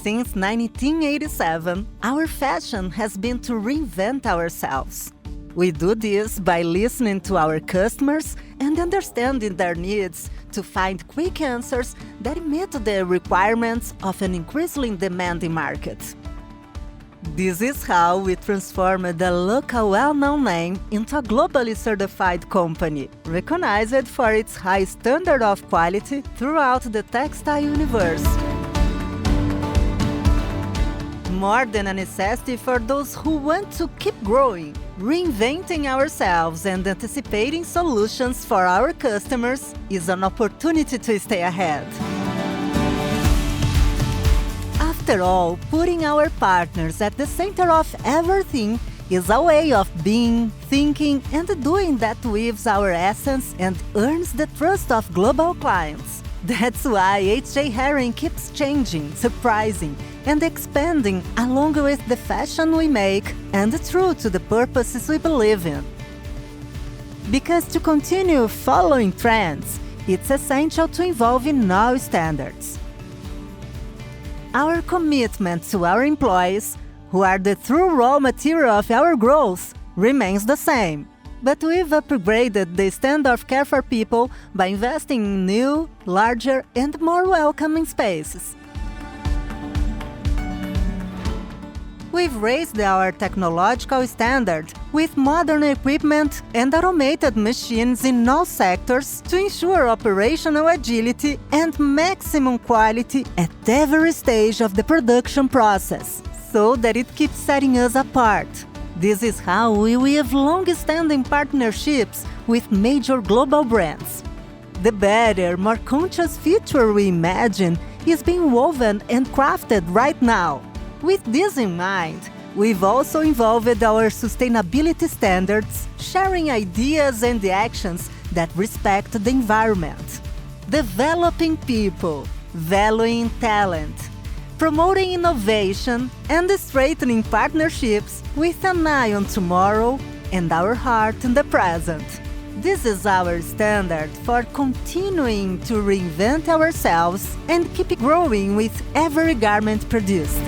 Since 1987, our fashion has been to reinvent ourselves. We do this by listening to our customers and understanding their needs to find quick answers that meet the requirements of an increasingly demanding market. This is how we transformed a local well-known name into a globally certified company, recognized for its high standard of quality throughout the textile universe. More than a necessity for those who want to keep growing, reinventing ourselves and anticipating solutions for our customers is an opportunity to stay ahead. After all, putting our partners at the center of everything is a way of being, thinking, and doing that weaves our essence and earns the trust of global clients. That's why HJHering keeps changing, surprising, and expanding along with the fashion we make and true to the purposes we believe in. Because to continue following trends, it's essential to evolve in new standards. Our commitment to our employees, who are the true raw material of our growth, remains the same. But we've upgraded the standard of care for people by investing in new, larger, and more welcoming spaces. We've raised our technological standard with modern equipment and automated machines in all sectors to ensure operational agility and maximum quality at every stage of the production process, so that it keeps setting us apart. This is how we have long-standing partnerships with major global brands. The better, more conscious future we imagine is being woven and crafted right now. With this in mind, we've also evolved our sustainability standards, sharing ideas and actions that respect the environment, developing people, valuing talent, promoting innovation, and strengthening partnerships with an eye on tomorrow and our heart in the present. This is our standard for continuing to reinvent ourselves and keep growing with every garment produced.